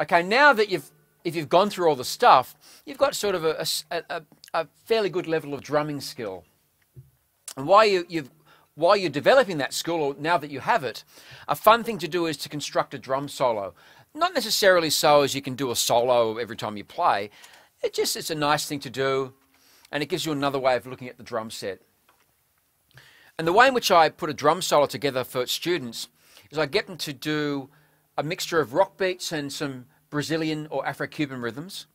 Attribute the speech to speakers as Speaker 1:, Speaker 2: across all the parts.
Speaker 1: Okay, now that if you've gone through all the stuff, you've got sort of a fairly good level of drumming skill. And while you're developing that skill, or now that you have it, a fun thing to do is to construct a drum solo. Not necessarily so as you can do a solo every time you play. It's a nice thing to do, and it gives you another way of looking at the drum set. And the way in which I put a drum solo together for students is I get them to do a mixture of rock beats and some Brazilian or Afro-Cuban rhythms.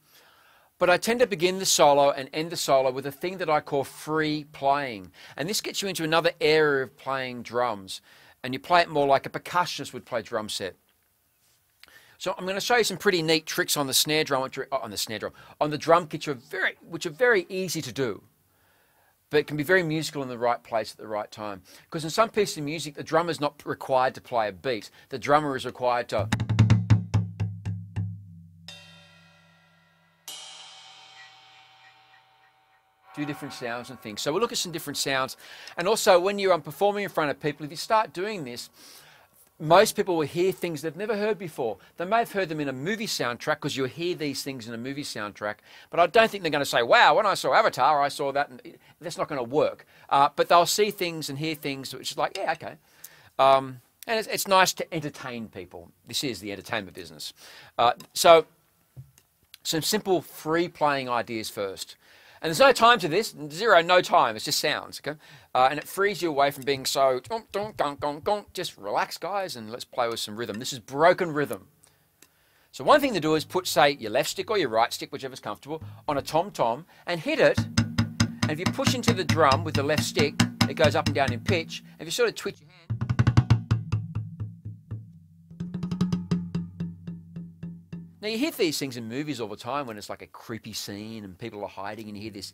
Speaker 1: But I tend to begin the solo and end the solo with a thing that I call free playing. And this gets you into another area of playing drums. And you play it more like a percussionist would play drum set. So I'm going to show you some pretty neat tricks on the snare drum, on the drum kit, which are very easy to do. But it can be very musical in the right place at the right time. Because in some pieces of music, the drummer is not required to play a beat. The drummer is required to do different sounds and things. So we'll look at some different sounds. And also, when you're performing in front of people, if you start doing this, most people will hear things they've never heard before. They may have heard them in a movie soundtrack, because you'll hear these things in a movie soundtrack. But I don't think they're going to say, wow, when I saw Avatar, I saw that. And that's not going to work. But they'll see things and hear things, which is like, yeah, okay. And it's nice to entertain people. This is the entertainment business. So some simple free playing ideas first. And there's no time to this, no time, it's just sounds, okay? And it frees you away from being so, just relax, guys, and let's play with some rhythm. This is broken rhythm. So one thing to do is put, say, your left stick or your right stick, whichever's comfortable, on a tom-tom and hit it. And if you push into the drum with the left stick, it goes up and down in pitch. And if you sort of twitch your hand, now, you hear these things in movies all the time when it's like a creepy scene and people are hiding and you hear this.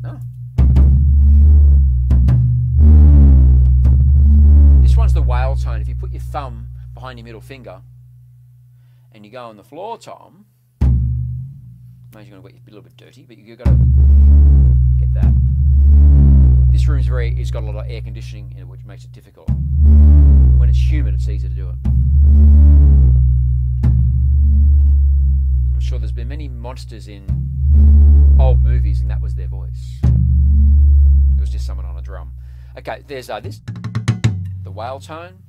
Speaker 1: No. This one's the whale tone. If you put your thumb behind your middle finger and you go on the floor tom, maybe you're going to get a little bit dirty, but you've got to get that. This room's it's got a lot of air conditioning in it, which makes it difficult. When it's humid, it's easy to do it. I'm sure there's been many monsters in old movies, and that was their voice. It was just someone on a drum. Okay, there's this, the whale tone.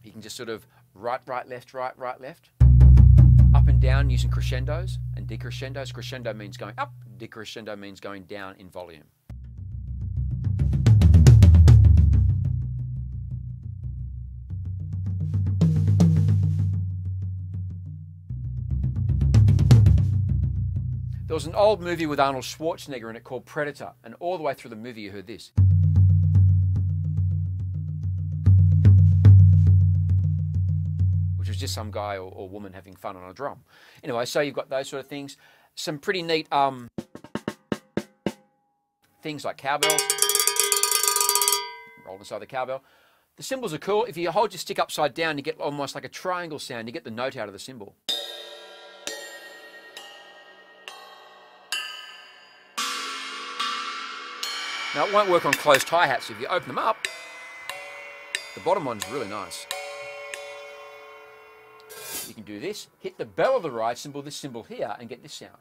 Speaker 1: You can just sort of right, left, right, left. Up and down using crescendos and decrescendos. Crescendo means going up, decrescendo means going down in volume. There was an old movie with Arnold Schwarzenegger in it called Predator, and all the way through the movie you heard this. Which was just some guy or woman having fun on a drum. Anyway, so you've got those sort of things. Some pretty neat things like cowbells. Roll inside the cowbell. The cymbals are cool. If you hold your stick upside down, you get almost like a triangle sound. You get the note out of the cymbal. Now, it won't work on closed hi-hats. If you open them up, the bottom one's really nice. You can do this, hit the bell of the right cymbal, this cymbal here, and get this sound.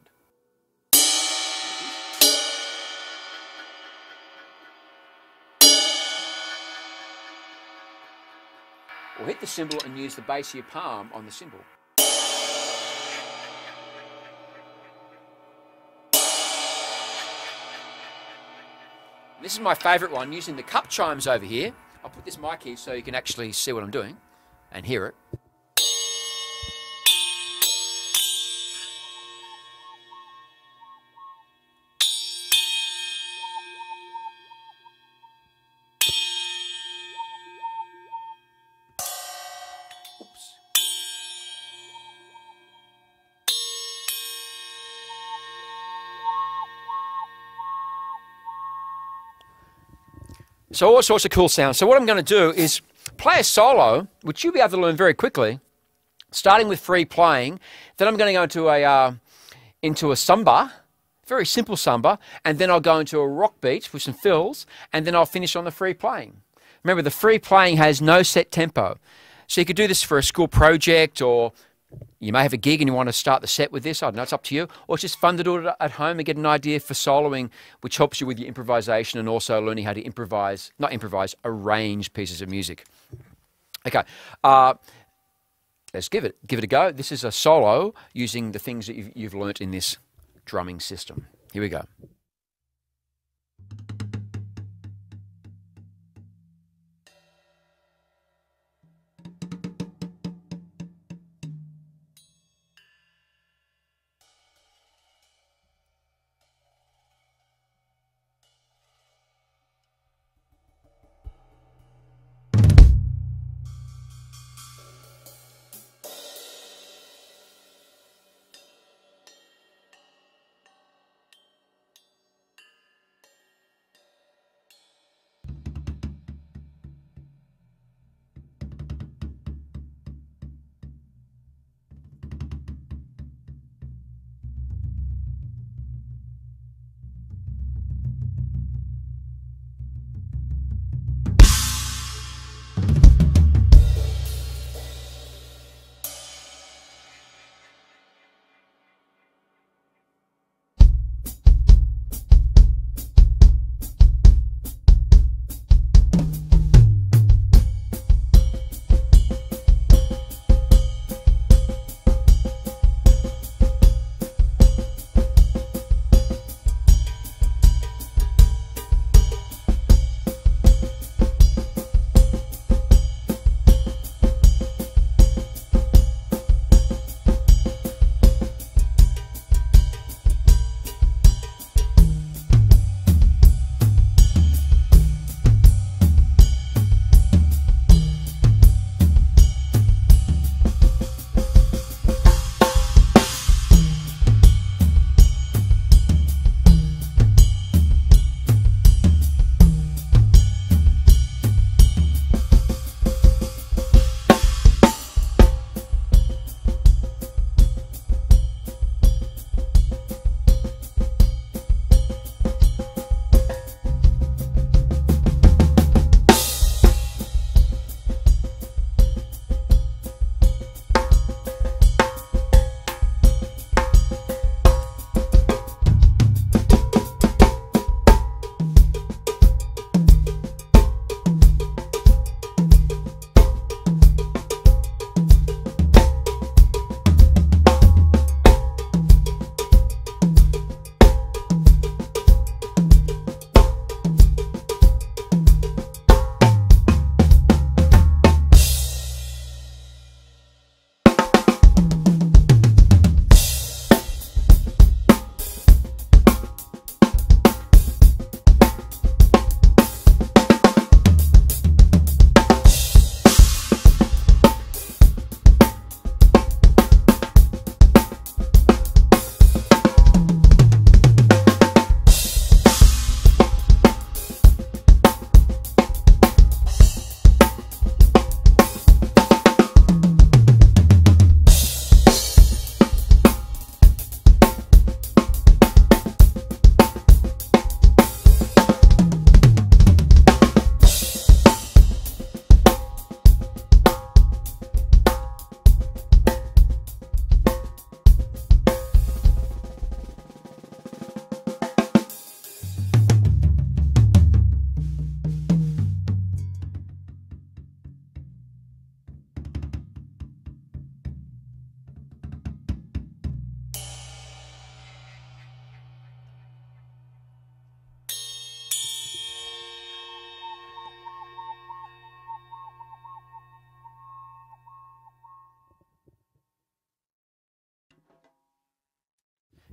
Speaker 1: Or hit the cymbal and use the base of your palm on the cymbal. This is my favourite one, using the cup chimes over here. I'll put this mic here so you can actually see what I'm doing and hear it. So all sorts of cool sounds. So what I'm going to do is play a solo, which you'll be able to learn very quickly, starting with free playing. Then I'm going to go into a samba, very simple samba, and then I'll go into a rock beat with some fills, and then I'll finish on the free playing. Remember, the free playing has no set tempo. So you could do this for a school project, or you may have a gig and you want to start the set with this. I don't know, it's up to you. Or it's just fun to do it at home and get an idea for soloing, which helps you with your improvisation and also learning how to improvise, not improvise, arrange pieces of music. Okay, let's give it a go. This is a solo using the things that you've learnt in this drumming system. Here we go.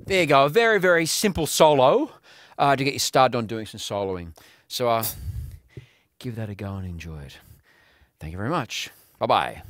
Speaker 1: There you go, a very, very simple solo to get you started on doing some soloing. So give that a go and enjoy it. Thank you very much. Bye-bye.